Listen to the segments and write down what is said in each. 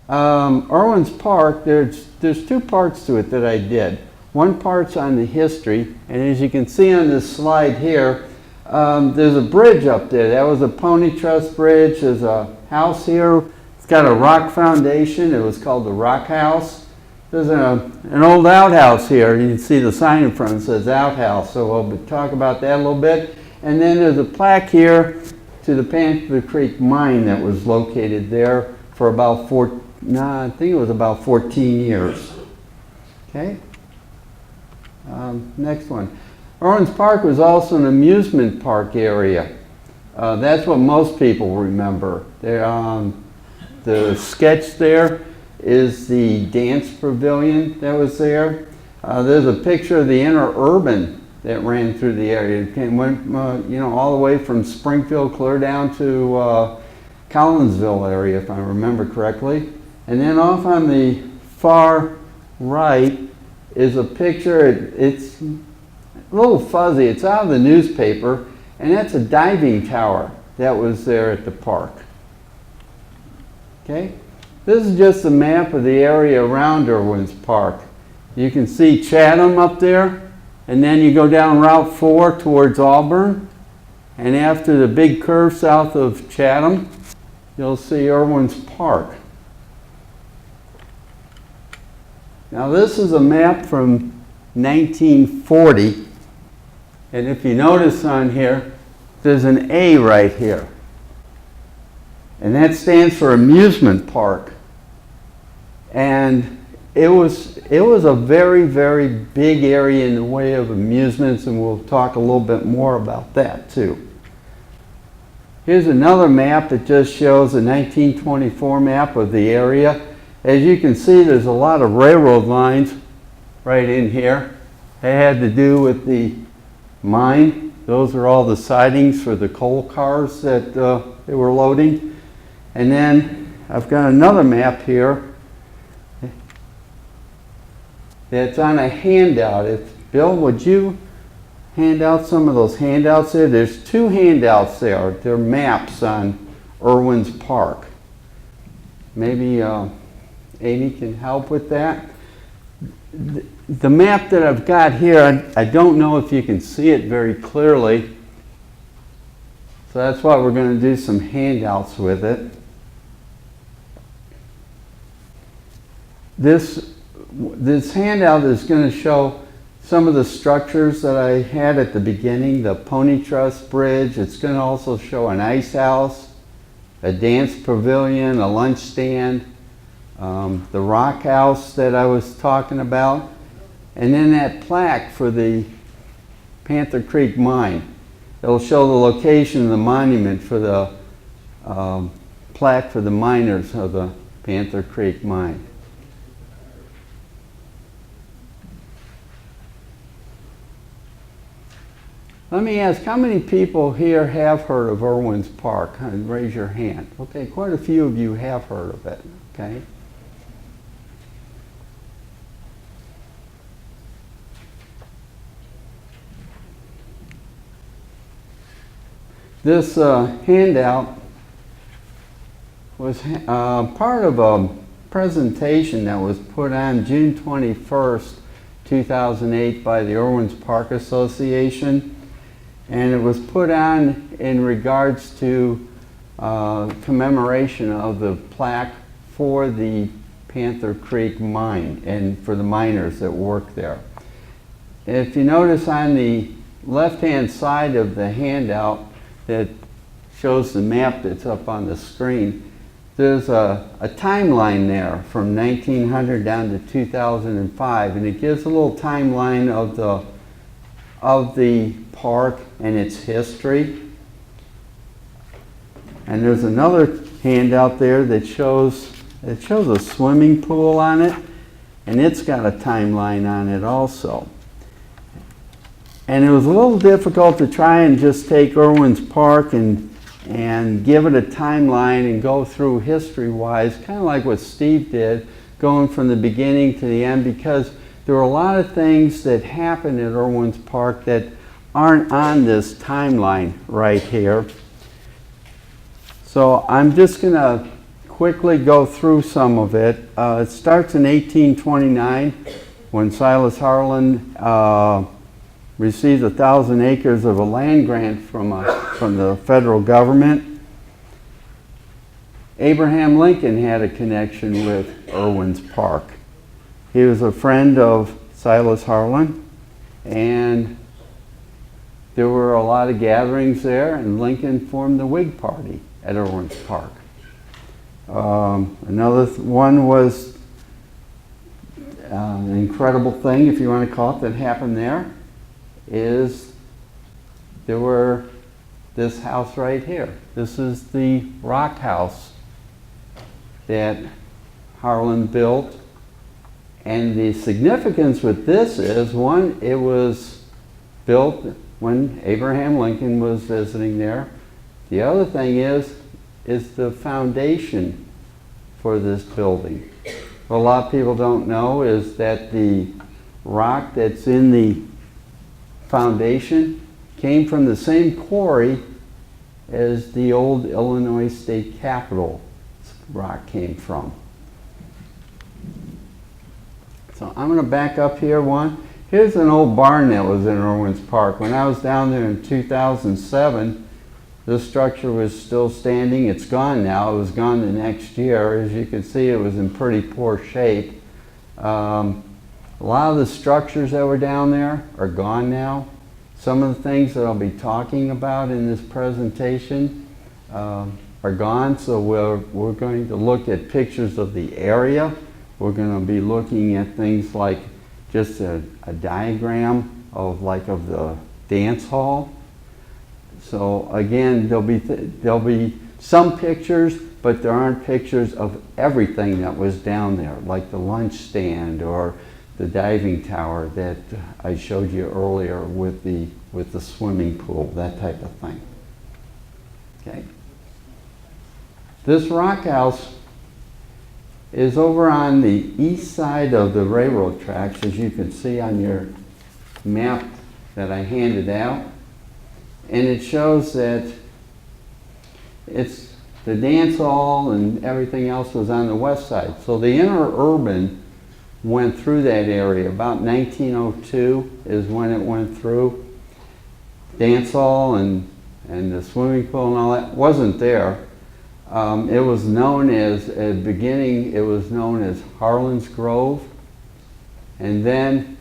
Irwin's Park, there's two parts to it that I did. One part's on the history, and as you can see on this slide here, there's a bridge up there. That was a pony truss bridge. There's a house here. It's got a rock foundation. It was called the Rock House. There's an old outhouse here. You can see the sign in front that says outhouse, so we'll talk about that a little bit. And then there's a plaque here to the Panther Creek mine that was located there for about I think it was about 14 years. Okay. Next one. Irwin's Park was also an amusement park area. That's what most people remember. The sketch there is the dance pavilion that was there. There's a picture of the interurban that ran through the area. It went all the way from Springfield clear down to Collinsville area, if I remember correctly. And then off on the far right is a picture. It's a little fuzzy. It's out of the newspaper, and that's a diving tower that was there at the park. Okay? This is just a map of the area around Irwin's Park. You can see Chatham up there, and then you go down Route 4 towards Auburn, and after the big curve south of Chatham, you'll see Irwin's Park. Now this is a map from 1940, and if you notice on here, there's an A right here, and that stands for Amusement Park. And it was a very, very big area in the way of amusements, and we'll talk a little bit more about that too. Here's another map that just shows a 1924 map of the area. As you can see, there's a lot of railroad lines right in here. They had to do with the mine. Those are all the sidings for the coal cars that they were loading. And then I've got another map here that's on a handout. Bill, would you hand out some of those handouts there? There's two handouts there. They're maps on Irwin's Park. Maybe Amy can help with that. The map that I've got here, I don't know if you can see it very clearly. So that's why we're going to do some handouts with it. This handout is going to show some of the structures that I had at the beginning, the pony truss bridge. It's going to also show an ice house, a dance pavilion, a lunch stand, the rock house that I was talking about, and then that plaque for the Panther Creek mine. It'll show the location of the monument for the plaque for the miners of the Panther Creek mine. Let me ask, how many people here have heard of Irwin's Park? Raise your hand. Okay, quite a few of you have heard of it. Okay. This handout was part of a presentation that was put on June 21st, 2008 by the Irwin's Park Association. And it was put on in regards to commemoration of the plaque for the Panther Creek mine and for the miners that work there. If you notice on the left-hand side of the handout that shows the map that's up on the screen, there's a timeline there from 1900 down to 2005, and it gives a little timeline of the park and its history. And there's another handout there that shows a swimming pool on it, and it's got a timeline on it also. And it was a little difficult to try and just take Irwin's Park and give it a timeline and go through history-wise, kind of like what Steve did, going from the beginning to the end, because there were a lot of things that happened at Irwin's Park that aren't on this timeline right here. So I'm just going to quickly go through some of it. It starts in 1829 when Silas Harlan received 1,000 acres of a land grant from the federal government. Abraham Lincoln had a connection with Irwin's Park. He was a friend of Silas Harlan, and there were a lot of gatherings there, and Lincoln formed the Whig Party at Irwin's Park. Another one was an incredible thing, if you want to call it, that happened there, is there were this house right here. This is the rock house that Harlan built. And the significance with this is, one, it was built when Abraham Lincoln was visiting there. The other thing is the foundation for this building. What a lot of people don't know is that the rock that's in the foundation came from the same quarry as the old Illinois State Capitol rock came from. So I'm going to back up here one. Here's an old barn that was in Irwin's Park. When I was down there in 2007, this structure was still standing. It's gone now. It was gone the next year. As you can see, it was in pretty poor shape. A lot of the structures that were down there are gone now. Some of the things that I'll be talking about in this presentation are gone, so we're going to look at pictures of the area. We're going to be looking at things like just a diagram of the dance hall. So again, there'll be some pictures, but there aren't pictures of everything that was down there, like the lunch stand or the diving tower that I showed you earlier with the swimming pool, that type of thing. Okay. This rock house is over on the east side of the railroad tracks, as you can see on your map that I handed out. And it shows that it's the dance hall and everything else was on the west side. So the interurban went through that area. About 1902 is when it went through. Dance hall and the swimming pool and all that wasn't there. It was known as, at the beginning, it was known as Harlan's Grove. And then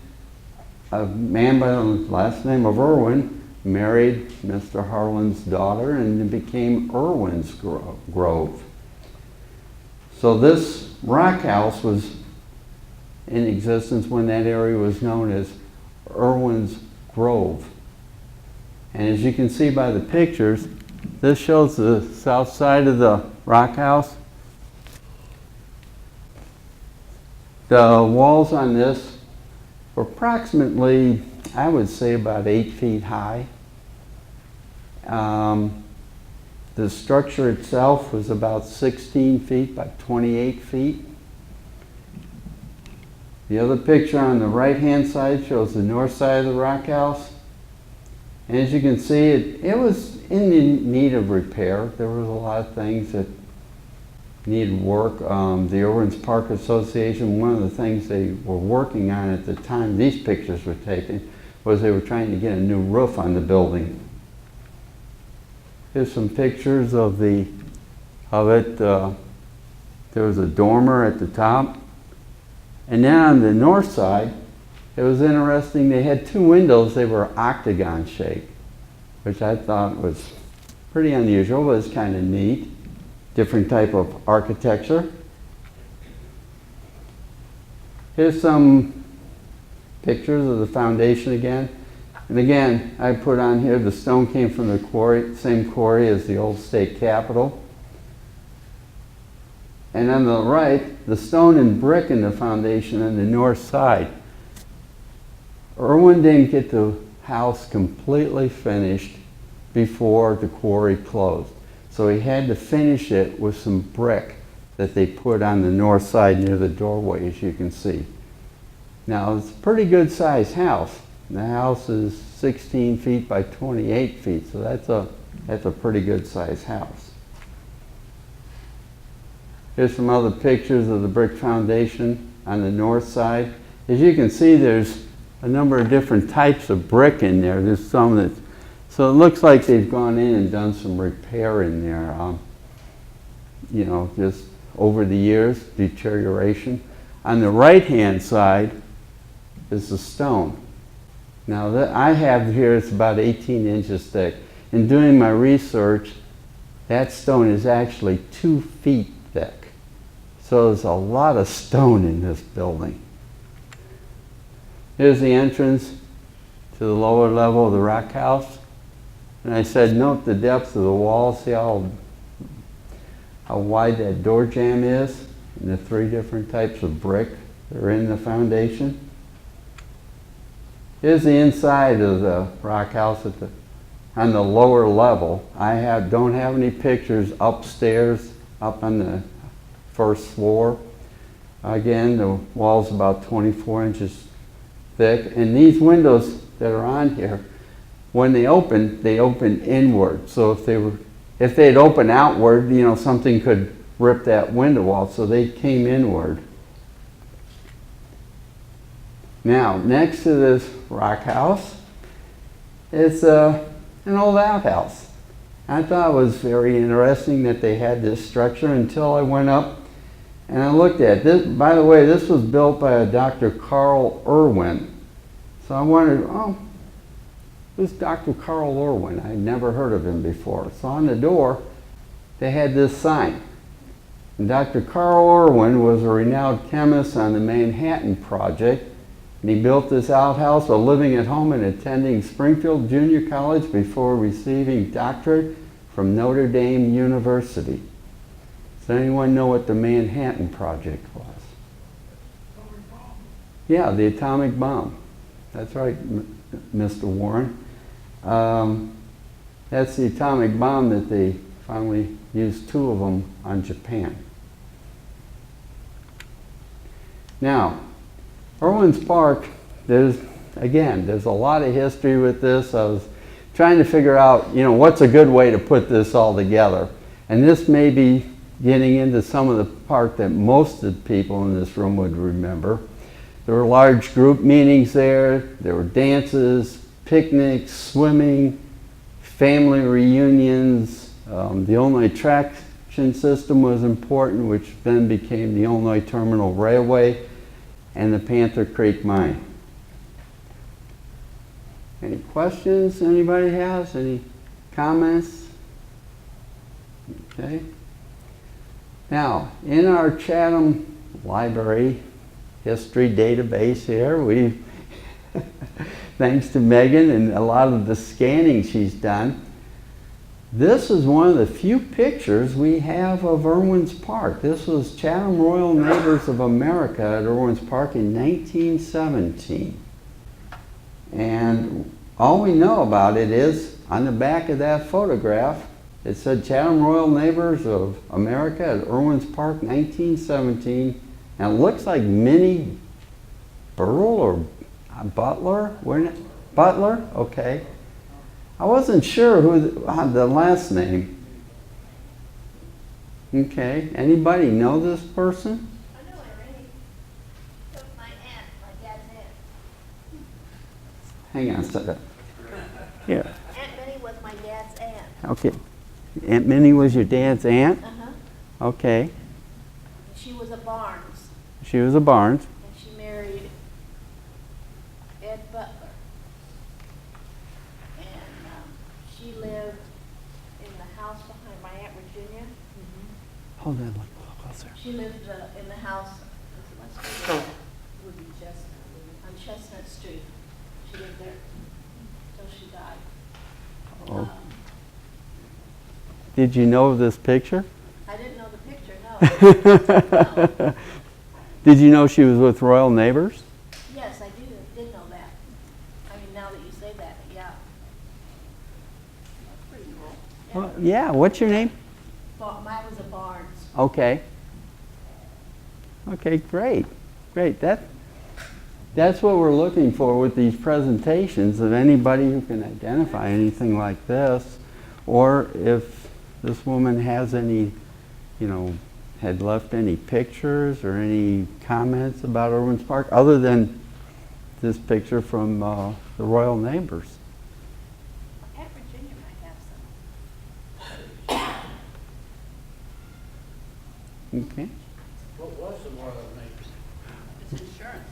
a man by the last name of Irwin married Mr. Harlan's daughter, and it became Irwin's Grove. So this rock house was in existence when that area was known as Irwin's Grove. And as you can see by the pictures, this shows the south side of the rock house. The walls on this were approximately, I would say, about 8 feet high. The structure itself was about 16 feet by 28 feet. The other picture on the right-hand side shows the north side of the rock house. And as you can see, it was in need of repair. There was a lot of things that needed work. The Irwin's Park Association, one of the things they were working on at the time these pictures were taken was they were trying to get a new roof on the building. Here's some pictures of it. There was a dormer at the top. And then on the north side, it was interesting. They had 2 windows. They were octagon shaped, which I thought was pretty unusual, but it's kind of neat. Different type of architecture. Here's some pictures of the foundation again. And again, I put on here the stone came from the quarry, same quarry as the old state capitol. And on the right, the stone and brick in the foundation on the north side. Irwin didn't get the house completely finished before the quarry closed. So he had to finish it with some brick that they put on the north side near the doorway, as you can see. Now, it's a pretty good sized house. The house is 16 feet by 28 feet, so that's a pretty good sized house. Here's some other pictures of the brick foundation on the north side. As you can see, there's a number of different types of brick in there. There's some that, so it looks like they've gone in and done some repair in there. You know, just over the years, deterioration. On the right-hand side is the stone. Now that I have here, it's about 18 inches thick. In doing my research, that stone is actually 2 feet thick. So there's a lot of stone in this building. Here's the entrance to the lower level of the rock house. And I said, note the depth of the wall. See how wide that door jamb is? And the 3 different types of brick that are in the foundation. Here's the inside of the rock house on the lower level. I don't have any pictures upstairs, up on the first floor. Again, the wall's about 24 inches thick. And these windows that are on here, when they open inward. So if they'd open outward, you know, something could rip that window off. So they came inward. Now, next to this rock house, it's an old outhouse. I thought it was very interesting that they had this structure until I went up and I looked at this. By the way, this was built by a Dr. Carl Irwin. So I wondered, oh, who's Dr. Carl Irwin? I'd never heard of him before. So on the door, they had this sign. And Dr. Carl Irwin was a renowned chemist on the Manhattan Project. And he built this outhouse while living at home and attending Springfield Junior College before receiving doctorate from Notre Dame University. Does anyone know what the Manhattan Project was? Yeah, the atomic bomb. That's right, Mr. Warren. That's the atomic bomb that they finally used 2 of them on Japan. Now, Irwin's Park, there's a lot of history with this. I was trying to figure out, you know, what's a good way to put this all together. And this may be getting into some of the part that most of the people in this room would remember. There were large group meetings there. There were dances, picnics, swimming, family reunions. The Illinois traction system was important, which then became the Illinois Terminal Railway and the Panther Creek Mine. Any questions anybody has? Any comments? Okay. Now, in our Chatham Library history database here, we, thanks to Megan and a lot of the scanning she's done, this is one of the few pictures we have of Irwin's Park. This was Chatham Royal Neighbors of America at Irwin's Park in 1917. And all we know about it is, on the back of that photograph, it said Chatham Royal Neighbors of America at Irwin's Park, 1917. And it looks like Minnie Burrell or Butler? Butler? Okay. I wasn't sure who the last name. Okay. Anybody know this person? I know Irene. My aunt, my dad's aunt. Hang on a second. Here. Aunt Minnie was my dad's aunt. Okay. Aunt Minnie was your dad's aunt? Uh-huh. Okay. She was a Barnes. She was a Barnes. And she married Ed Butler. And she lived in the house behind my Aunt Virginia. Mm-hmm. Hold on, look a little closer. She lived in the house, would be Chestnut, on Chestnut Street. She lived there until she died. Oh. Did you know this picture? I didn't know the picture, no. No. Did you know she was with Royal Neighbors? Yes, I did know that. I mean, now that you say that, yeah. That's pretty cool. Yeah. Well, yeah, what's your name? Mine was a Barnes. Okay. Okay, great. Great. That's what we're looking for with these presentations, of anybody who can identify anything like this, or if this woman has any, you know, had left any pictures or any comments about Irwin's Park, other than this picture from the Royal Neighbors. Aunt Virginia might have some. Okay. What was the Royal Neighbors? It's insurance.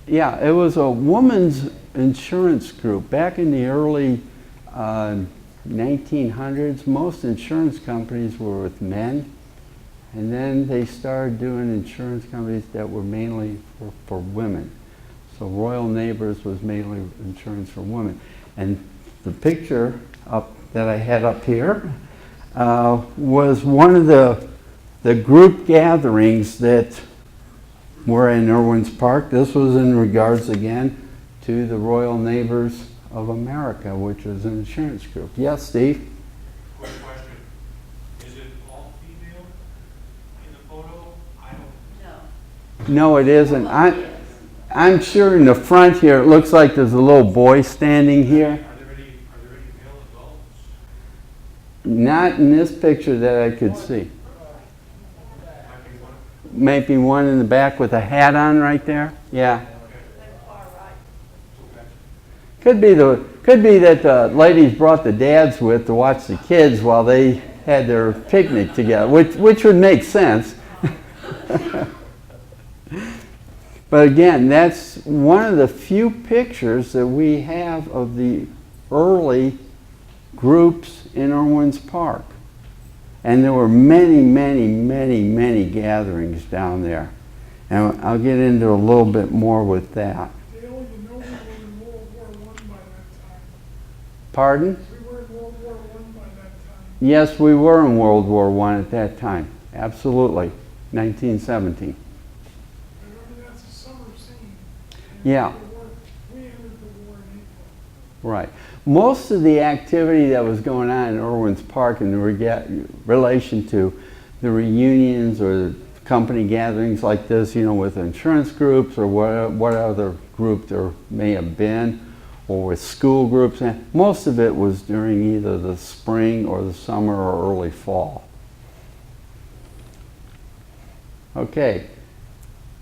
Yeah, it was a woman's insurance group. Back in the early 1900s, most insurance companies were with men, and then they started doing insurance companies that were mainly for women. So Royal Neighbors was mainly insurance for women. And the picture that I had up here was one of the group gatherings that were in Irwin's Park. This was in regards, again, to the Royal Neighbors of America, which was an insurance group. Yes, Steve? Quick question. Is it all female in the photo? I don't. No. No, it isn't. I'm sure in the front here, it looks like there's a little boy standing here. Are there any male adults? Not in this picture that I could see. Might be one. Maybe one in the back with a hat on right there. Yeah. Okay. Like far right. Okay. Could be that the ladies brought the dads with to watch the kids while they had their picnic together, which would make sense. But again, that's one of the few pictures that we have of the early groups in Irwin's Park. And there were many, many, many, many gatherings down there. And I'll get into a little bit more with that. Dale, you know we were in World War I by that time. Pardon? We were in World War I by that time. Yes, we were in World War I at that time. Absolutely. 1917. I remember that's a summer scene. And Yeah. we entered the war in April. Right. Most of the activity that was going on in Irwin's Park in relation to the reunions or the company gatherings like this, with insurance groups or what other group there may have been, or with school groups, most of it was during either the spring or the summer or early fall. Okay.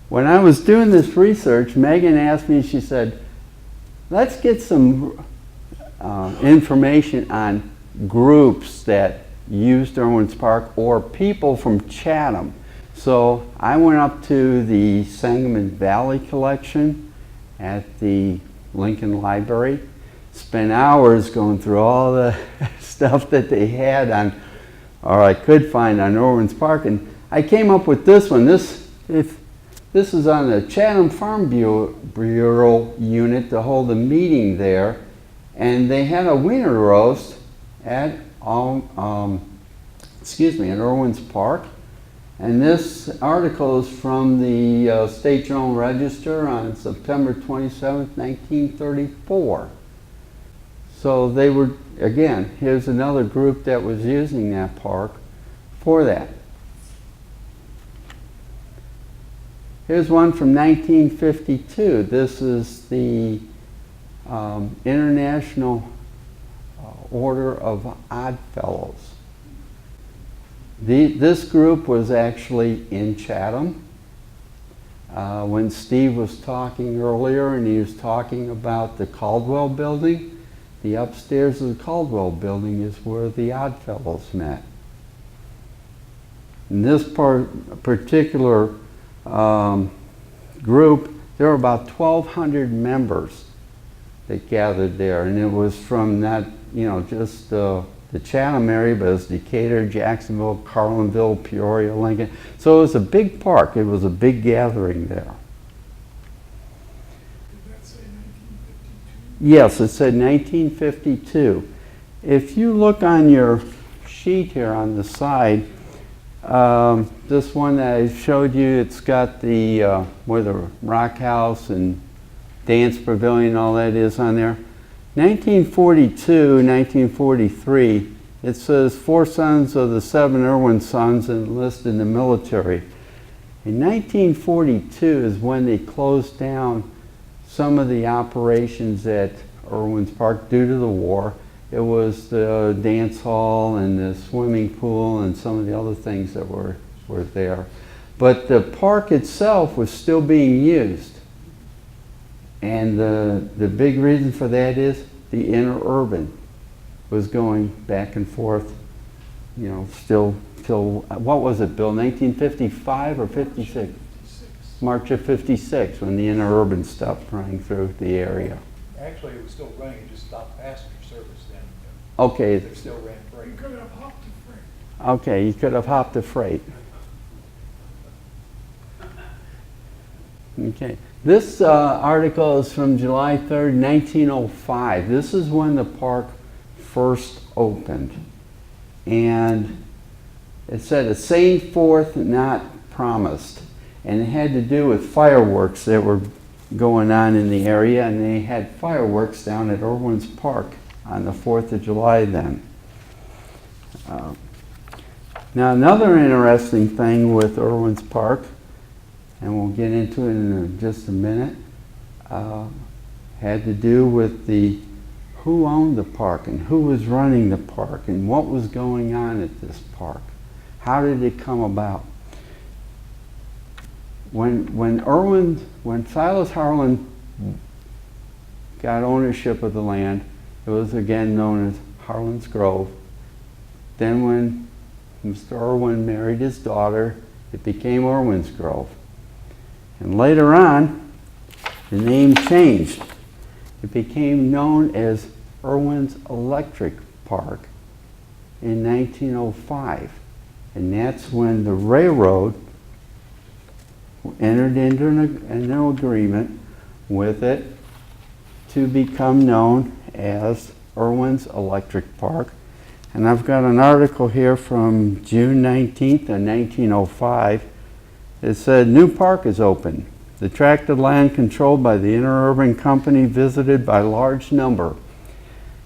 When I was doing this research, Megan asked me, she said, let's get some information on groups that used Irwin's Park or people from Chatham. So I went up to the Sangamon Valley collection at the Lincoln Library, spent hours going through all the stuff that they had on, or I could find on Irwin's Park, and I came up with this one. This is on the Chatham Farm Bureau unit to hold a meeting there. And they had a winter roast at Irwin's Park. And this article is from the State Journal Register on September 27th, 1934. So they were, again, here's another group that was using that park for that. Here's one from 1952. This is the International Order of Odd Fellows. This group was actually in Chatham. When Steve was talking earlier and he was talking about the Caldwell building, the upstairs of the Caldwell building is where the Odd Fellows met. In this particular group, there were about 1,200 members that gathered there, and it was from not, just the Chatham area, but it was Decatur, Jacksonville, Carlinville, Peoria, Lincoln. So it was a big park. It was a big gathering there. Did that say 1952? Yes, it said 1952. If you look on your sheet here on the side, this one that I showed you, it's got the where the Rock House and Dance Pavilion, all that is on there. 1942, 1943, it says 4 sons of the 7 Irwin sons enlisted in the military. In 1942 is when they closed down some of the operations at Irwin's Park due to the war. It was the dance hall and the swimming pool and some of the other things that were were there. But the park itself was still being used. And the big reason for that is the interurban was going back and forth, you know, still till, what was it, Bill, 1955 or 56? March of 56, when the interurban stopped running through the area. Actually, it was still running, it just stopped passenger service then. Okay. It still ran freight. You could have hopped to freight. Okay, you could have hopped the freight. Okay. This article is from July 3rd, 1905. This is when the park first opened. And it said, a sane fourth not promised. And it had to do with fireworks that were going on in the area, and they had fireworks down at Irwin's Park on the 4th of July then. Now another interesting thing with Irwin's Park, and we'll get into it in just a minute, had to do with who owned the park and who was running the park and what was going on at this park. How did it come about? When Silas Harlan got ownership of the land, it was again known as Harlan's Grove. Then when Mr. Irwin married his daughter, it became Irwin's Grove. And later on, the name changed. It became known as Irwin's Electric Park in 1905. And that's when the railroad entered into an agreement with it to become known as Irwin's Electric Park. And I've got an article here from June 19th of 1905. It said, new park is open. The tract of land controlled by the Interurban Company visited by large number.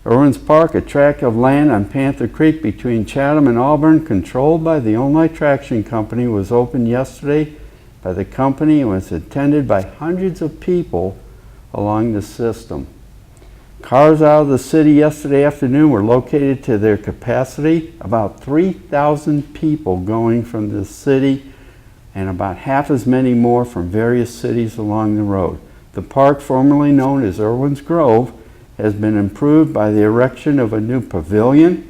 Irwin's Park, a tract of land on Panther Creek between Chatham and Auburn, controlled by the Only Traction Company, was opened yesterday by the company and was attended by hundreds of people along the system. Cars out of the city yesterday afternoon were located to their capacity, about 3,000 people going from the city and about half as many more from various cities along the road. The park, formerly known as Irwin's Grove, has been improved by the erection of a new pavilion,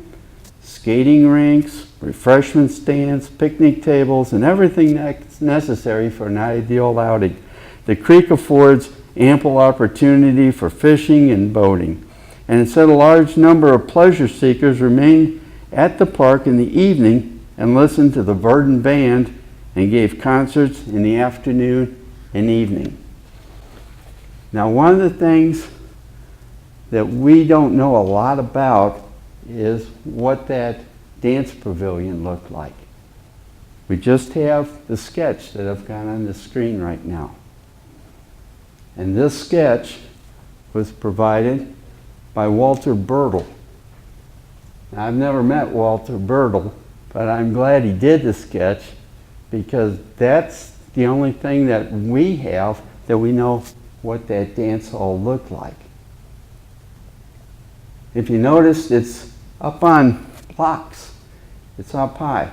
skating rinks, refreshment stands, picnic tables, and everything that's necessary for an ideal outing. The creek affords ample opportunity for fishing and boating. And it said a large number of pleasure seekers remained at the park in the evening and listened to the Verdon Band and gave concerts in the afternoon and evening. Now, one of the things that we don't know a lot about is what that dance pavilion looked like. We just have the sketch that I've got on the screen right now. And this sketch was provided by Walter Birtle. Now, I've never met Walter Birtle, but I'm glad he did the sketch because that's the only thing that we have that we know what that dance hall looked like. If you noticed, it's up on blocks. It's up high.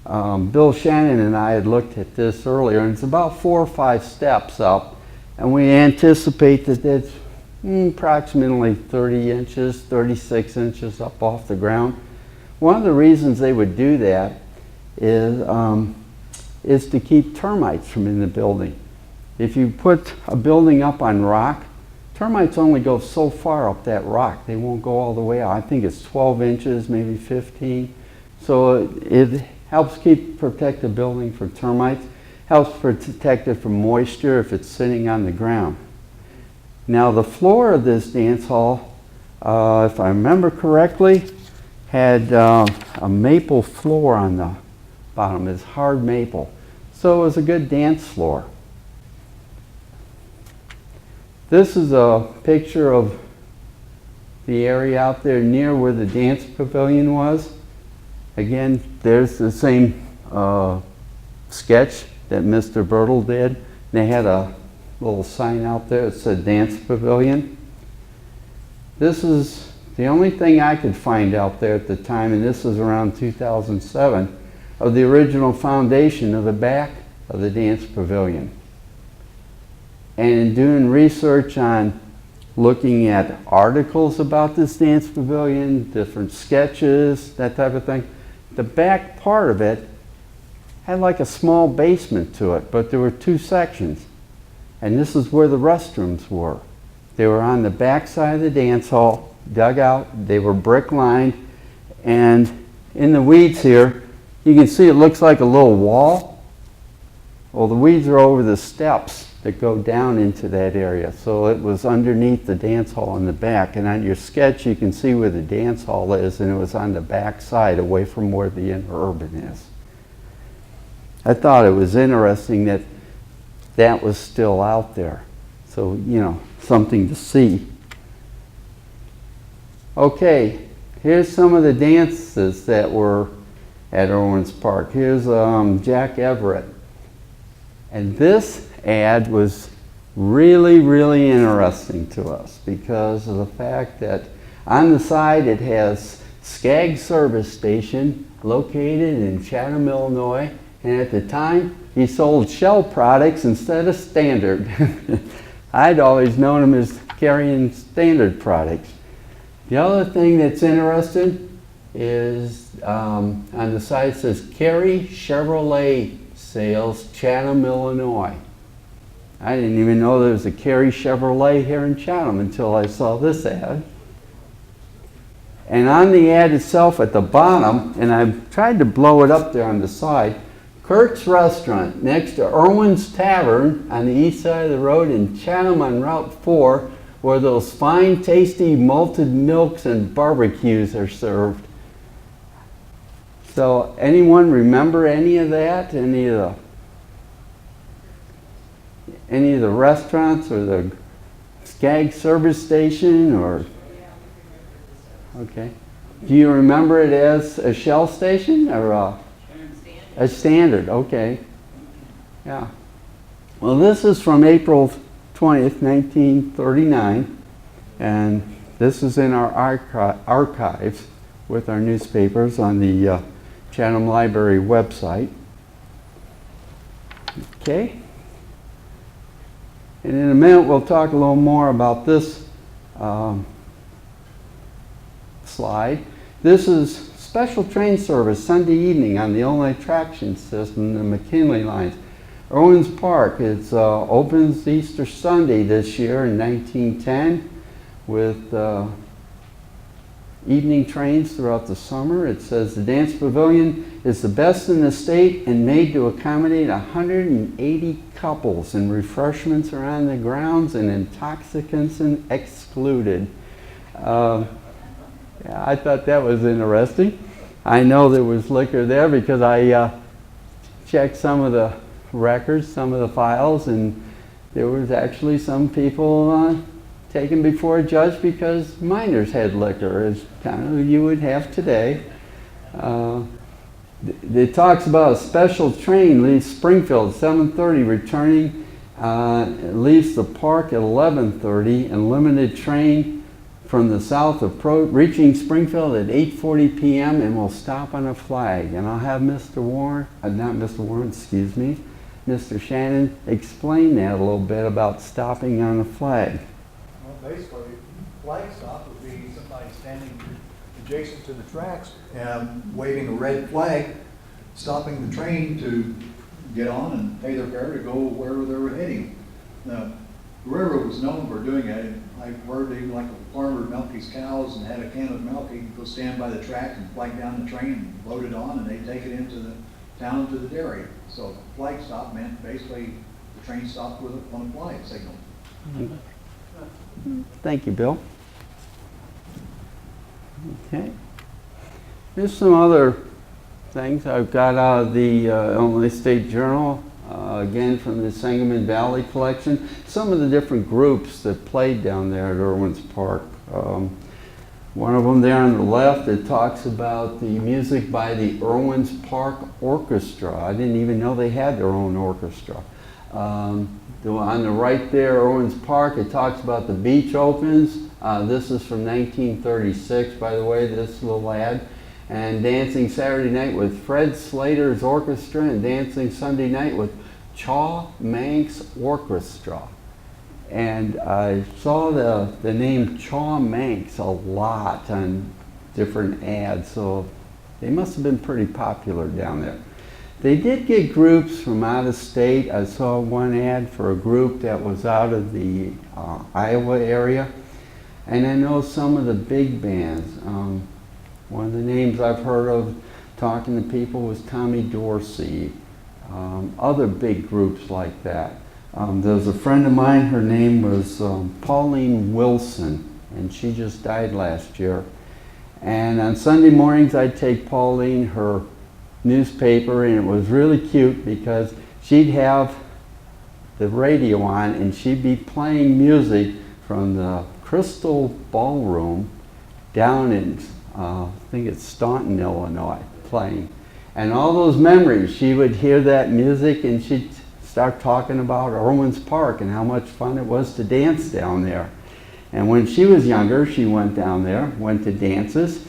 Bill Shannon and I had looked at this earlier, and it's about 4 or 5 steps up, and we anticipate that it's approximately 30 inches, 36 inches up off the ground. One of the reasons they would do that is to keep termites from in the building. If you put a building up on rock, termites only go so far up that rock. They won't go all the way out. I think it's 12 inches, maybe 15. So it helps protect the building from termites, helps protect it from moisture if it's sitting on the ground. Now the floor of this dance hall, if I remember correctly, had a maple floor on the bottom. It's hard maple. So it was a good dance floor. This is a picture of the area out there near where the dance pavilion was. Again, there's the same sketch that Mr. Birtle did. They had a little sign out there that said Dance Pavilion. This is the only thing I could find out there at the time, and this was around 2007. of the original foundation of the back of the dance pavilion. And in doing research on looking at articles about this dance pavilion, different sketches, that type of thing, the back part of it had like a small basement to it, but there were two sections. And this is where the restrooms were. They were on the back side of the dance hall, dug out, they were brick lined, and in the weeds here, you can see it looks like a little wall. Well, the weeds are over the steps that go down into that area. So it was underneath the dance hall in the back. And on your sketch, you can see where the dance hall is, and it was on the back side, away from where the interurban is. I thought it was interesting that that was still out there. So, you know, something to see. Okay, here's some of the dances that were at Irwin's Park. Here's Jack Everett. And this ad was really, really interesting to us because of the fact that on the side it has Skaggs Service Station located in Chatham, Illinois. And at the time, he sold Shell products instead of Standard. I'd always known him as carrying Standard products. The other thing that's interesting is on the side it says Carey Chevrolet Sales, Chatham, Illinois. I didn't even know there was a Carey Chevrolet here in Chatham until I saw this ad. And on the ad itself at the bottom, and I've tried to blow it up there on the side, Kurt's Restaurant next to Irwin's Tavern on the east side of the road in Chatham on Route 4, where those fine, tasty malted milks and barbecues are served. So anyone remember any of that? Any of the restaurants or the Skaggs Service Station or? Okay. Do you remember it as a Shell station or a Standard? Okay. Yeah. Well, this is from April 20th, 1939, and this is in our archives with our newspapers on the Chatham Library website. Okay. And in a minute we'll talk a little more about this slide. This is special train service Sunday evening on the only attraction system, the McKinley lines. Irwin's Park, it opens Easter Sunday this year in 1910 with evening trains throughout the summer. It says the dance pavilion is the best in the state and made to accommodate 180 couples, and refreshments are on the grounds and intoxicants excluded. Yeah, I thought that was interesting. I know there was liquor there because I checked some of the records, some of the files, and there was actually some people taken before a judge because minors had liquor, as kind of you would have today. It talks about a special train leaves Springfield at 7:30, returning, leaves the park at 11:30, and limited train from the south reaching Springfield at 8:40 p.m. and will stop on a flag. And I'll have Mr. Warren, not Mr. Warren, excuse me, Mr. Shannon explain that a little bit about stopping on a flag. Well, basically, flag stop would be somebody standing adjacent to the tracks and waving a red flag, stopping the train to get on and pay their fare to go wherever they were heading. Now, the railroad was known for doing that. I've heard even like a farmer milked his cows and had a can of milk, he'd go stand by the track and flag down the train and load it on, and they'd take it into the town to the dairy. So flag stop meant basically the train stopped on a flag signal. Thank you, Bill. Okay. Here's some other things I've got out of the Illinois State Journal, again from the Sangamon Valley collection. Some of the different groups that played down there at Irwin's Park. One of them there on the left, it talks about the music by the Irwin's Park Orchestra. I didn't even know they had their own orchestra. On the right there, Irwin's Park, it talks about the beach opens. This is from 1936, by the way, this little ad. and dancing Saturday night with Fred Slater's orchestra, and dancing Sunday night with Chaw Manx Orchestra. And I saw the name Chaw Manx a lot on different ads, so they must have been pretty popular down there. They did get groups from out of state. I saw one ad for a group that was out of the Iowa area. And I know some of the big bands. One of the names I've heard of talking to people was Tommy Dorsey. Other big groups like that. There was a friend of mine, her name was Pauline Wilson, and she just died last year. And on Sunday mornings I'd take Pauline her newspaper, and it was really cute because she'd have the radio on and she'd be playing music from the Crystal Ballroom down in, I think it's Staunton, Illinois, playing. And all those memories, she would hear that music and she'd start talking about Irwin's Park and how much fun it was to dance down there. And when she was younger, she went down there, went to dances,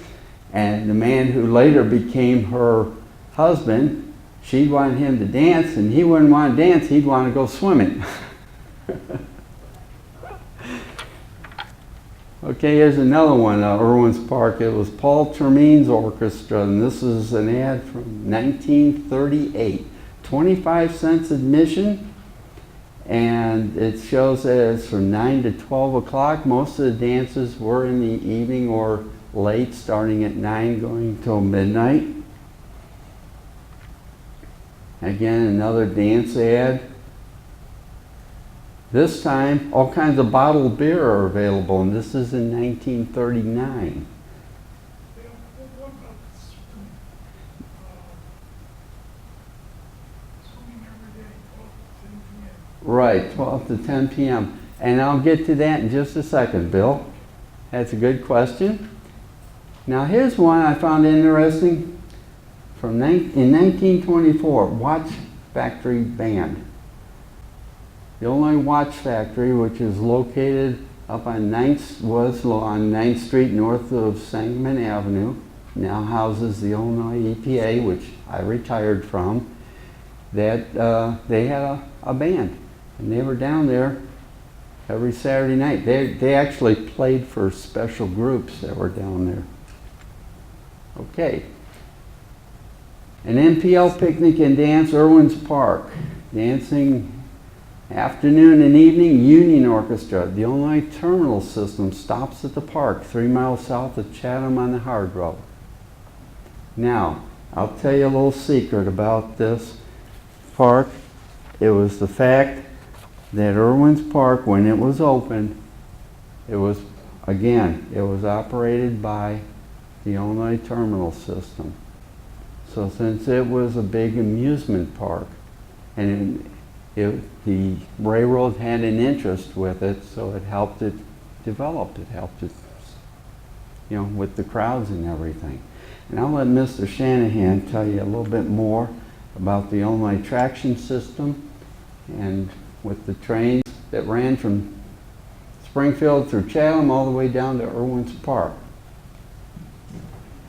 and the man who later became her husband, she'd want him to dance, and he wouldn't want to dance, he'd want to go swimming. Okay, here's another one, Irwin's Park. It was Paul Termene's orchestra, and this is an ad from 1938. 25 cents admission, and it shows that it's from 9 to 12 o'clock. Most of the dances were in the evening or late, starting at 9, going till midnight. Again, another dance ad. This time, all kinds of bottled beer are available, and this is in 1939. What about swimming every day, 12 to 10 p.m.? Right, 12 to 10 p.m. And I'll get to that in just a second, Bill. That's a good question. Now here's one I found interesting. In 1924, Watch Factory Band. The Illinois Watch Factory, which is located up on 9th Street north of Sangamon Avenue, now houses the Illinois EPA, which I retired from. That they had a band, and they were down there every Saturday night. They actually played for special groups that were down there. Okay. An NPL picnic and dance, Irwin's Park. Dancing afternoon and evening, Union Orchestra. The Illinois Terminal System stops at the park 3 miles south of Chatham on the Hard Road. Now, I'll tell you a little secret about this park. It was the fact that Irwin's Park, when it was open, it was operated by the Illinois Terminal System. So since it was a big amusement park, and the railroad had an interest with it, so it helped it develop. It helped it, with the crowds and everything. And I'll let Mr. Shanahan tell you a little bit more about the Illinois traction system and with the trains that ran from Springfield through Chatham all the way down to Irwin's Park.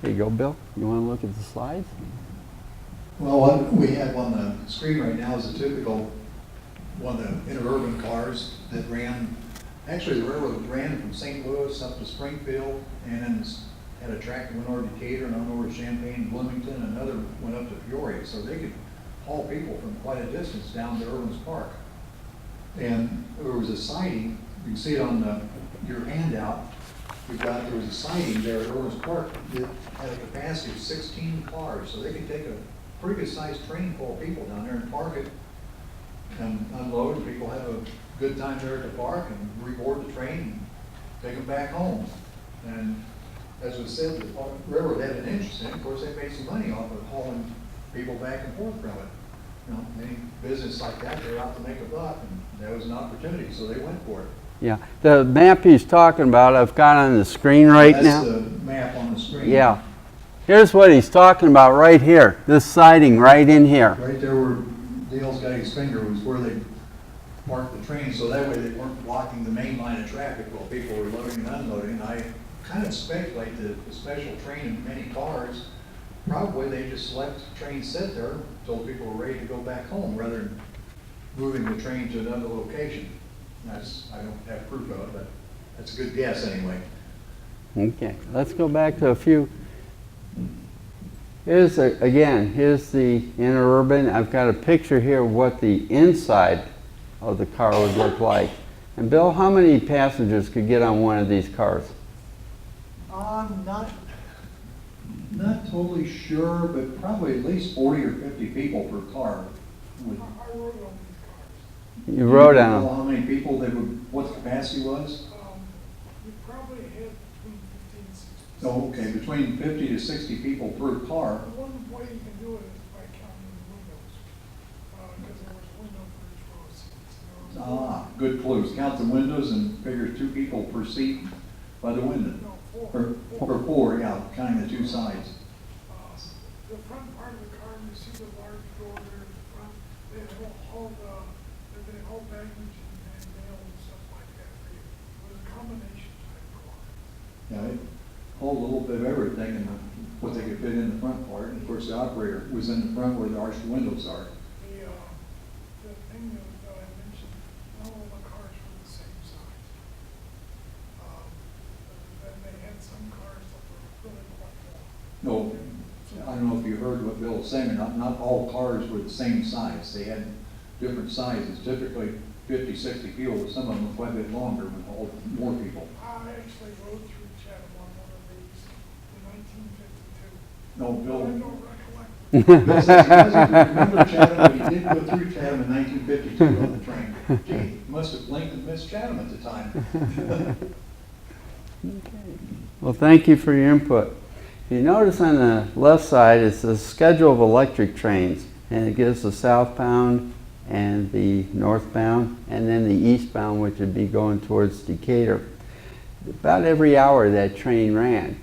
Here you go, Bill. You want to look at the slides? Well, what we have on the screen right now is a typical one of the interurban cars that ran, actually the railroad ran from St. Louis up to Springfield, and then had a track that went over to Decatur and on over to Champaign, Bloomington, and another went up to Peoria, so they could haul people from quite a distance down to Irwin's Park. And there was a siding, you can see it on your handout, there was a siding there at Irwin's Park that had a capacity of 16 cars, so they could take a pretty good sized train full of people down there and park it and unload, and people have a good time there at the park and reboard the train and take them back home. And as was said, the railroad had an interest in it. Of course, they made some money off of hauling people back and forth from it. Any business like that, they're out to make a buck, and that was an opportunity, so they went for it. Yeah, the map he's talking about, I've got on the screen right now. That's the map on the screen. Yeah. Here's what he's talking about right here. This siding right in here. Right there where Dale's got his finger was where they parked the train, so that way they weren't blocking the main line of traffic while people were loading and unloading. And I kind of speculate that the special train and many cars probably they just let the train sit there until people were ready to go back home, rather than moving the train to another location. That's, I don't have proof of it, but that's a good guess anyway. Okay, let's go back to a few. Here's the interurban. I've got a picture here of what the inside of the car would look like. And Bill, how many passengers could get on one of these cars? I'm not totally sure, but probably at least 40 or 50 people per car. Would, I rode on these cars. You rode know on them. how many people they would, what the capacity was? We probably had between 15 and 60. Oh, okay, between 50 to 60 people per car. The one way you can do it is by counting the windows, because there was a window for each row of seats. There was Ah, good clues. Count the windows and figure 2 people per seat by the window. no, four. Or 4, yeah, counting the 2 sides. The front part of the car, you see the large door there in the front, they hold baggage and mail and stuff like that. It was a combination type car. Yeah, it hold a little bit of everything and what they could fit in the front part. And of course, the operator was in the front where the arched windows are. The thing that I mentioned, not all the cars were the same size. Then they had some cars that were really quite long. No, I don't know if you heard what Bill was saying, not all cars were the same size. They had different sizes, typically 50, 60 people, but some of them were quite a bit longer and hold more people. I actually rode through Chatham on one of these in 1952. No, I Bill, don't recollect. Bill says he doesn't remember Chatham, but he did go through Chatham in 1952 on the train. Gee, he must have blinked and missed Chatham at the time. Well, thank you for your input. You notice on the left side is the schedule of electric trains, and it gives the southbound and the northbound, and then the eastbound, which would be going towards Decatur. About every hour that train ran.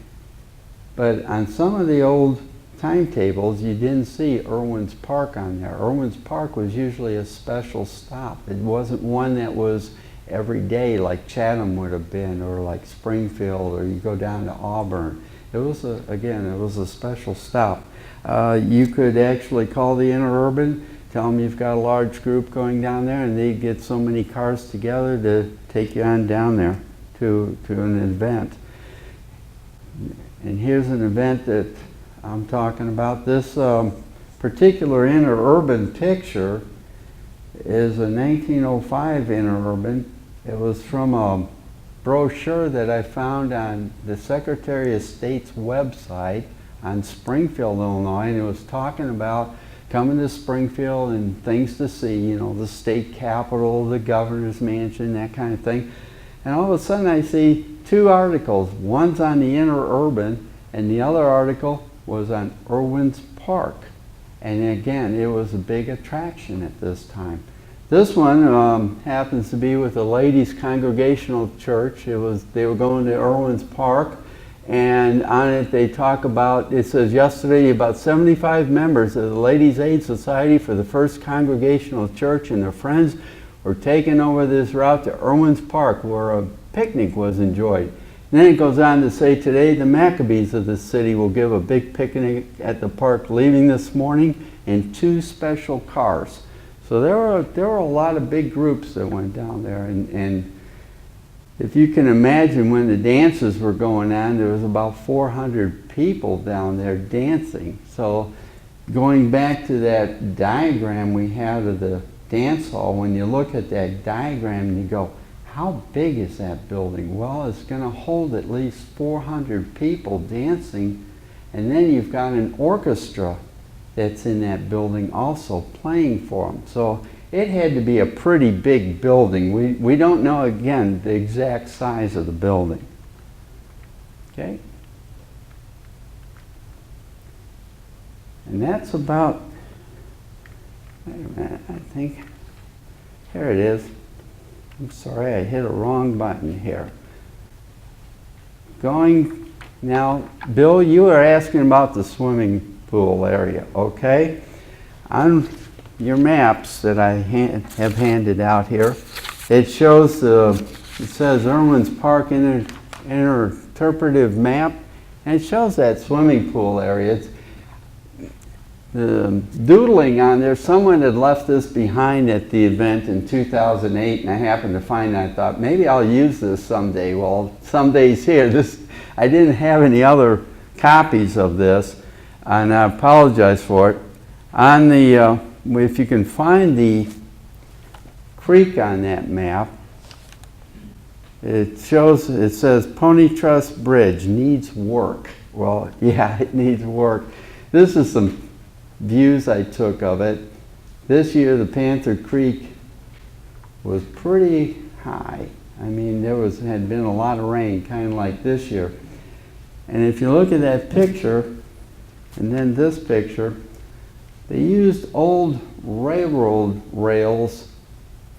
But on some of the old timetables, you didn't see Irwin's Park on there. Irwin's Park was usually a special stop. It wasn't one that was every day like Chatham would have been, or like Springfield, or you go down to Auburn. It was a special stop. You could actually call the interurban, tell them you've got a large group going down there, and they get so many cars together to take you on down there to an event. And here's an event that I'm talking about. This particular interurban picture is a 1905 interurban. It was from a brochure that I found on the Secretary of State's website on Springfield, Illinois, and it was talking about coming to Springfield and things to see, you know, the state capitol, the governor's mansion, that kind of thing. And all of a sudden I see 2 articles. One's on the interurban, and the other article was on Irwin's Park. And again, it was a big attraction at this time. This one happens to be with the Ladies Congregational Church. They were going to Irwin's Park, and on it they talk about, it says yesterday about 75 members of the Ladies Aid Society for the First Congregational Church and their friends were taken over this route to Irwin's Park, where a picnic was enjoyed. And then it goes on to say today the Maccabees of the city will give a big picnic at the park leaving this morning in 2 special cars. So there were a lot of big groups that went down there, and if you can imagine when the dances were going on, there was about 400 people down there dancing. So going back to that diagram we had of the dance hall, when you look at that diagram and you go, how big is that building? Well, it's going to hold at least 400 people dancing, and then you've got an orchestra that's in that building also playing for them. So it had to be a pretty big building. We don't know, again, the exact size of the building. Okay? And that's about, wait a minute, I think, here it is. I'm sorry, I hit a wrong button here. Going, now, Bill, you were asking about the swimming pool area, okay? On your maps that I have handed out here, it shows it says Irwin's Park interpretive map, and it shows that swimming pool area. doodling on there, someone had left this behind at the event in 2008, and I happened to find it. I thought maybe I'll use this someday. Well, someday's here. I didn't have any other copies of this, and I apologize for it. On the, if you can find the creek on that map, it says Pony Trust Bridge needs work. Well, yeah, it needs work. This is some views I took of it. This year the Panther Creek was pretty high. I mean, had been a lot of rain, kind of like this year. And if you look at that picture, and then this picture, they used old railroad rails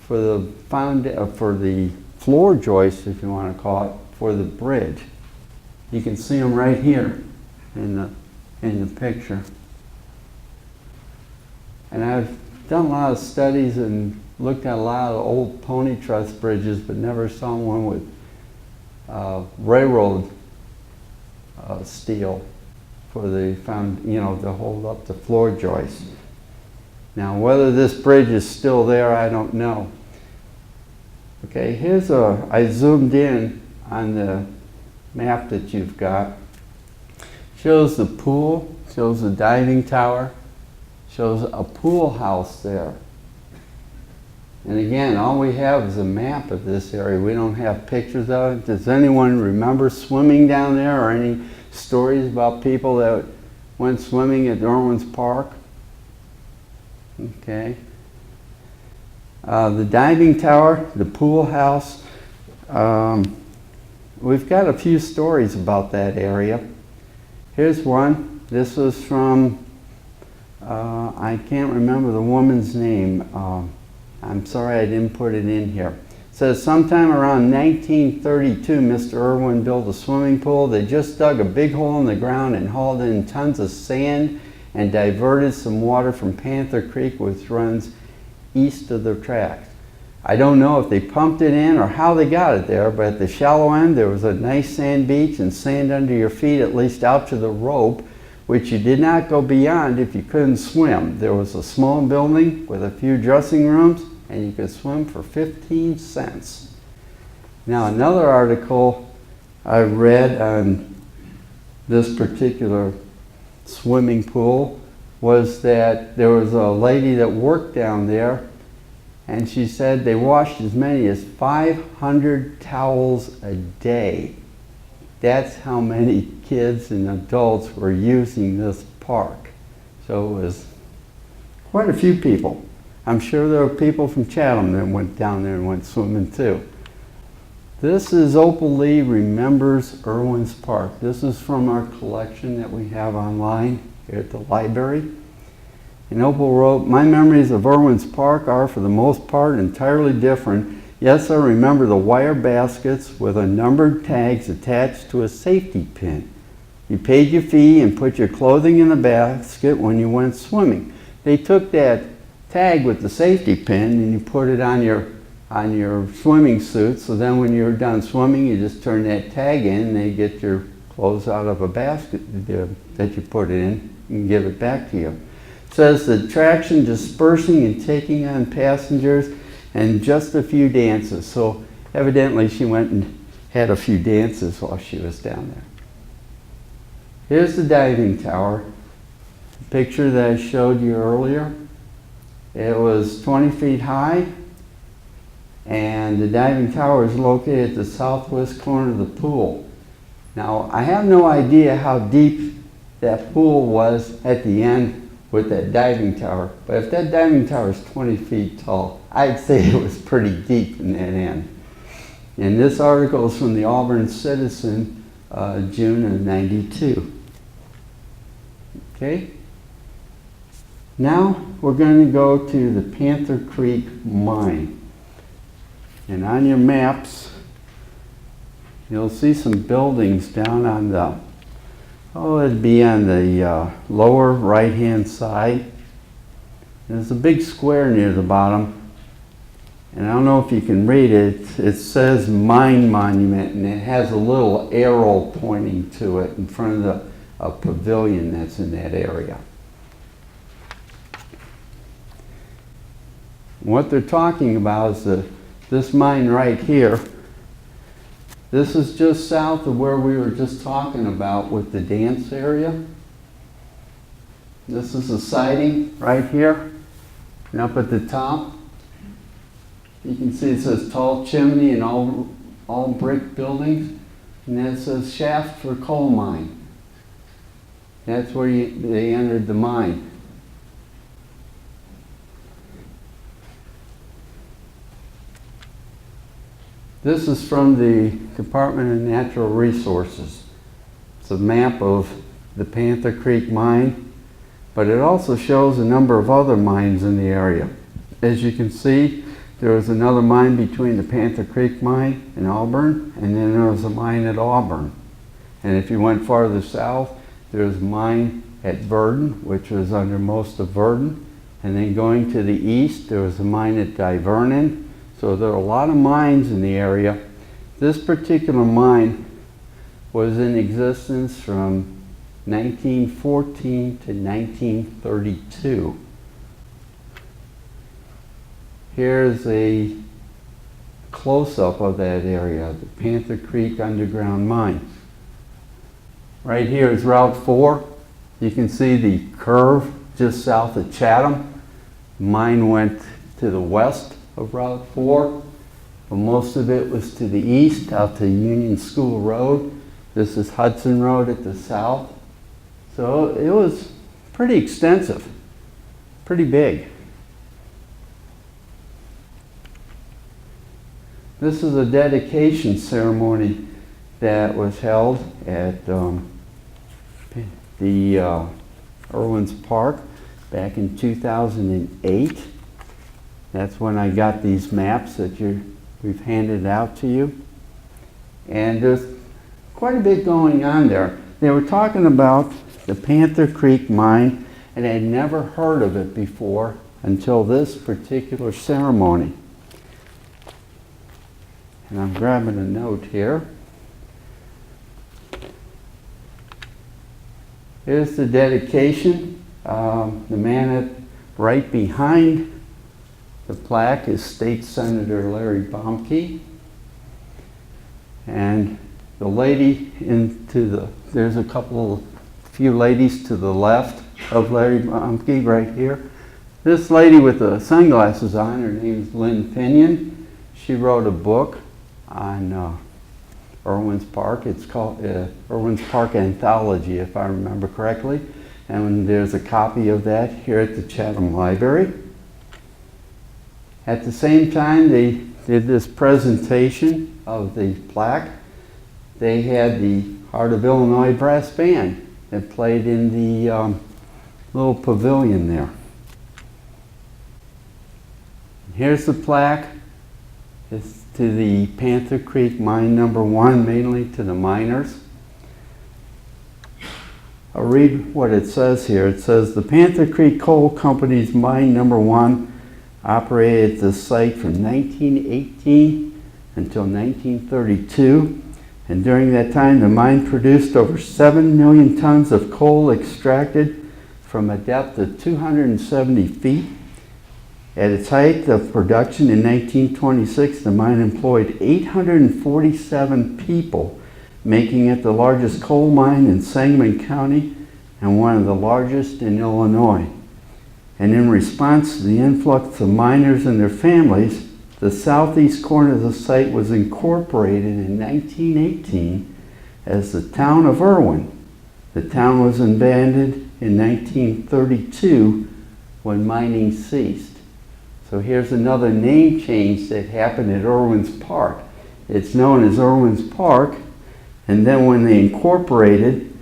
for the floor joist, if you want to call it, for the bridge. You can see them right here in the picture. And I've done a lot of studies and looked at a lot of old pony truss bridges, but never saw one with railroad steel for the to hold up the floor joist. Now, whether this bridge is still there, I don't know. Okay, I zoomed in on the map that you've got. Shows the pool, shows the diving tower, shows a pool house there. And again, all we have is a map of this area. We don't have pictures of it. Does anyone remember swimming down there, or any stories about people that went swimming at Irwin's Park? Okay. The diving tower, the pool house. We've got a few stories about that area. Here's one. This was from, I can't remember the woman's name. I'm sorry I didn't put it in here. It says sometime around 1932, Mr. Irwin built a swimming pool. They just dug a big hole in the ground and hauled in tons of sand and diverted some water from Panther Creek, which runs east of the tracks. I don't know if they pumped it in or how they got it there, but at the shallow end there was a nice sand beach and sand under your feet, at least out to the rope, which you did not go beyond if you couldn't swim. There was a small building with a few dressing rooms, and you could swim for 15 cents. Now, another article I read on this particular swimming pool was that there was a lady that worked down there, and she said they washed as many as 500 towels a day. That's how many kids and adults were using this park. So it was quite a few people. I'm sure there were people from Chatham that went down there and went swimming too. This is Opal Lee Remembers Irwin's Park. This is from our collection that we have online here at the library. And Opal wrote, "My memories of Irwin's Park are for the most part entirely different. Yes, I remember the wire baskets with a numbered tags attached to a safety pin. You paid your fee and put your clothing in the basket when you went swimming. They took that tag with the safety pin and you put it on your swimming suit, so then when you're done swimming you just turn that tag in and they get your clothes out of a basket that you put it in and give it back to you." It says the attraction dispersing and taking on passengers and just a few dances. So evidently she went and had a few dances while she was down there. Here's the diving tower, the picture that I showed you earlier. It was 20 feet high, and the diving tower is located at the southwest corner of the pool. Now, I have no idea how deep that pool was at the end with that diving tower, but if that diving tower is 20 feet tall, I'd say it was pretty deep in that end. And this article is from the Auburn Citizen, June of '92. Okay? Now we're going to go to the Panther Creek Mine. And on your maps, you'll see some buildings down on the, it'd be on the lower right-hand side. There's a big square near the bottom. And I don't know if you can read it. It says Mine Monument, and it has a little arrow pointing to it in front of a pavilion that's in that area. What they're talking about is this mine right here. This is just south of where we were just talking about with the dance area. This is the siding right here. And up at the top, you can see it says tall chimney and all brick buildings. And that says shaft for coal mine. That's where they entered the mine. This is from the Department of Natural Resources. It's a map of the Panther Creek mine, but it also shows a number of other mines in the area. As you can see, there was another mine between the Panther Creek mine and Auburn, and then there was a mine at Auburn. And if you went farther south, there was a mine at Verdon, which was under most of Verdon. And then going to the east, there was a mine at Divernon. So there are a lot of mines in the area. This particular mine was in existence from 1914 to 1932. Here's a close-up of that area, the Panther Creek Underground Mine. Right here is Route 4. You can see the curve just south of Chatham. Mine went to the west of Route 4, but most of it was to the east, out to Union School Road. This is Hudson Road at the south. So it was pretty extensive, pretty big. This is a dedication ceremony that was held at the Irwin's Park back in 2008. That's when I got these maps that we've handed out to you. And there's quite a bit going on there. They were talking about the Panther Creek mine, and I'd never heard of it before until this particular ceremony. And I'm grabbing a note here. Here's the dedication. The man right behind the plaque is State Senator Larry Baumke. And the lady there's a few ladies to the left of Larry Baumke right here. This lady with the sunglasses on, her name is Lynn Pinion. She wrote a book on Irwin's Park. It's called Irwin's Park Anthology, if I remember correctly. And there's a copy of that here at the Chatham Library. At the same time, they did this presentation of the plaque. They had the Heart of Illinois Brass Band that played in the little pavilion there. Here's the plaque. It's to the Panther Creek Mine Number 1, mainly to the miners. I'll read what it says here. It says, the Panther Creek Coal Company's Mine Number 1 operated at this site from 1918 until 1932. And during that time, the mine produced over 7 million tons of coal extracted from a depth of 270 feet. At its height of production in 1926, the mine employed 847 people, making it the largest coal mine in Sangamon County and one of the largest in Illinois. And in response to the influx of miners and their families, the southeast corner of the site was incorporated in 1918 as the town of Irwin. The town was abandoned in 1932 when mining ceased. So here's another name change that happened at Irwin's Park. It's known as Irwin's Park, and then when they incorporated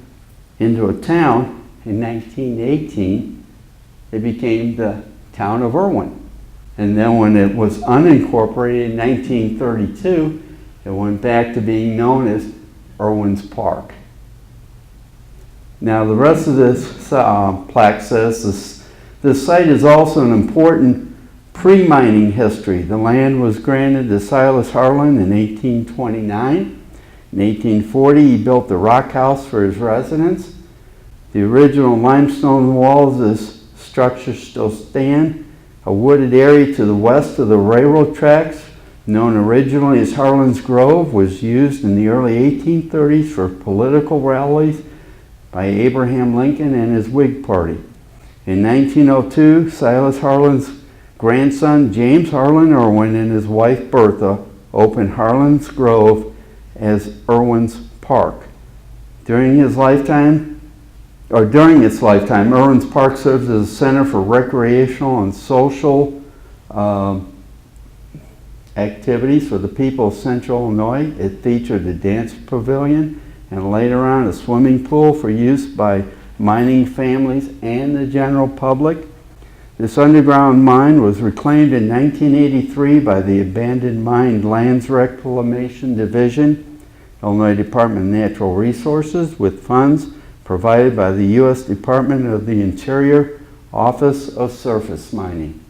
into a town in 1918, it became the town of Irwin. And then when it was unincorporated in 1932, it went back to being known as Irwin's Park. Now the rest of this plaque says this site is also an important pre-mining history. The land was granted to Silas Harlan in 1829. In 1840, he built the rock house for his residence. The original limestone walls of this structure still stand. A wooded area to the west of the railroad tracks, known originally as Harlan's Grove, was used in the early 1830s for political rallies by Abraham Lincoln and his Whig Party. In 1902, Silas Harlan's grandson, James Harlan Irwin, and his wife Bertha opened Harlan's Grove as Irwin's Park. During its lifetime, Irwin's Park serves as a center for recreational and social activities for the people of Central Illinois. It featured a dance pavilion and later on a swimming pool for use by mining families and the general public. This underground mine was reclaimed in 1983 by the Abandoned Mine Lands Reclamation Division, Illinois Department of Natural Resources, with funds provided by the U.S. Department of the Interior Office of Surface Mining.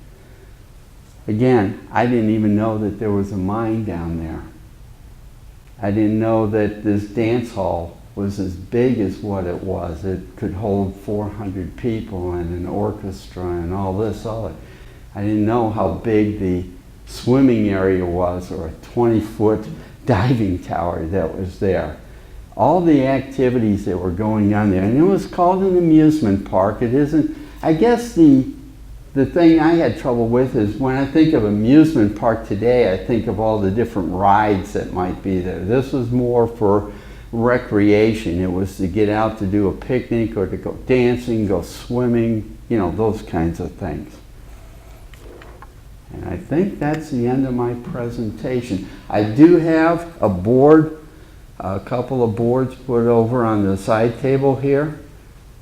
Again, I didn't even know that there was a mine down there. I didn't know that this dance hall was as big as what it was. It could hold 400 people and an orchestra and all this. I didn't know how big the swimming area was, or a 20-foot diving tower that was there. All the activities that were going on there. And it was called an amusement park. It isn't, I guess the thing I had trouble with is when I think of amusement park today, I think of all the different rides that might be there. This was more for recreation. It was to get out to do a picnic or to go dancing, go swimming, you know, those kinds of things. And I think that's the end of my presentation. I do have a board, a couple of boards put over on the side table here.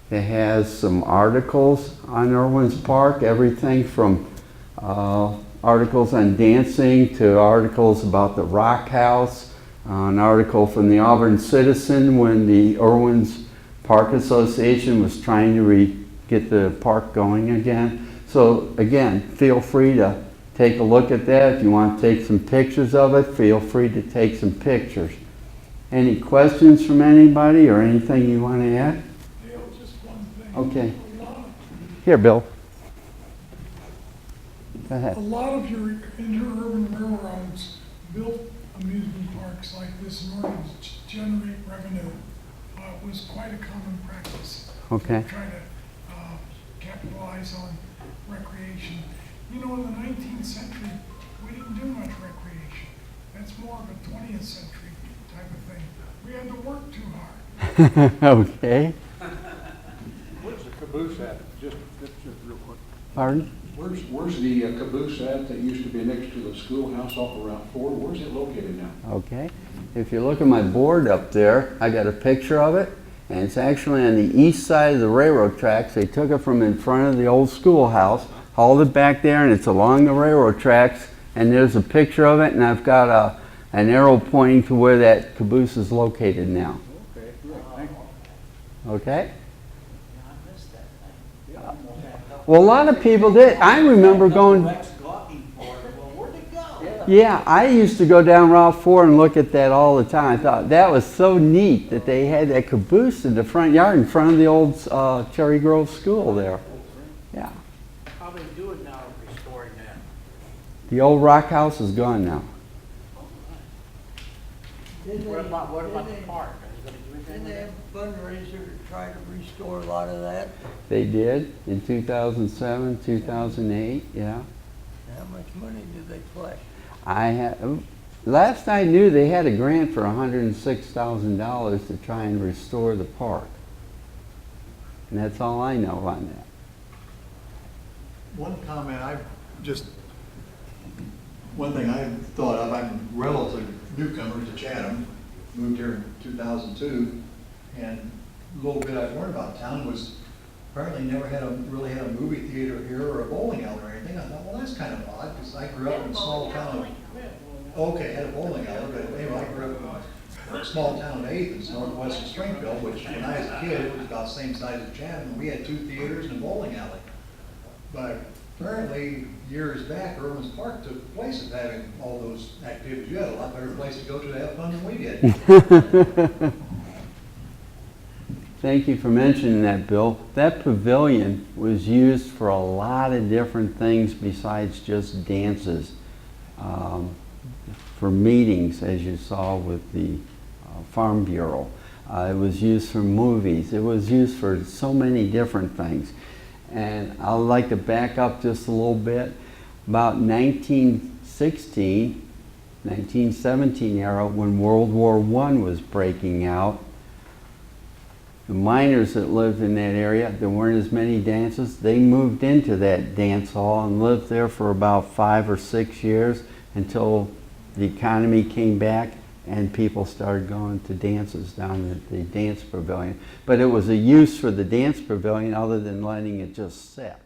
It has some articles on Irwin's Park, everything from articles on dancing to articles about the Rock House, an article from the Auburn Citizen when the Irwin's Park Association was trying to get the park going again. So again, feel free to take a look at that. If you want to take some pictures of it, feel free to take some pictures. Any questions from anybody or anything you want to add? Dale, just one thing. Okay. A lot of- Here, Bill. Go ahead. A lot of your interurban railroads built amusement parks like this in order to generate revenue. It was quite a common practice. Okay. Try to capitalize on recreation. You know, in the 19th century, we didn't do much recreation. That's more of a 20th century type of thing. We had to work too hard. Okay. Where's the caboose at? Just real quick. Pardon? Where's the caboose at that used to be next to the schoolhouse off of Route 4? Where's it located now? Okay. If you look at my board up there, I got a picture of it, and it's actually on the east side of the railroad tracks. They took it from in front of the old schoolhouse, hauled it back there, and it's along the railroad tracks, and there's a picture of it, and I've got an arrow pointing to where that caboose is located now. Okay, good, thank you. Okay? Well, a lot of people did. I remember going... Yeah, I used to go down Route 4 and look at that all the time. I thought that was so neat that they had that caboose in the front yard in front of the old Cherry Grove School there. Yeah. How they do it now, restoring that? The old rock house is gone now. What about the park? Are they gonna do Didn't anything they with have a fundraiser to try to restore a lot of that? They did in 2007, 2008, yeah. How much money did they collect? Last I knew, they had a grant for $106,000 to try and restore the park. And that's all I know on that. One comment, one thing I thought of, I'm a relative newcomer to Chatham, moved here in 2002, and a little bit I've learned about town was apparently never really had a movie theater here or a bowling alley or anything. I thought, well, that's kind of odd, because I grew up in a small town. Okay, had a bowling alley, but anyway, I grew up in a small town of Athens, northwest of Springfield, which when I was a kid, it was about the same size as Chatham, and we had 2 theaters and a bowling alley. But apparently, years back, Irwin's Park took the place of having all those activities. You had a lot better place to go to have fun than we did. Thank you for mentioning that, Bill. That pavilion was used for a lot of different things besides just dances. For meetings, as you saw with the Farm Bureau. It was used for movies. It was used for so many different things. And I'd like to back up just a little bit. About 1916, 1917 era, when World War I was breaking out, the miners that lived in that area, there weren't as many dances. They moved into that dance hall and lived there for about 5 or 6 years until the economy came back and people started going to dances down at the dance pavilion. But it was a use for the dance pavilion other than letting it just sit.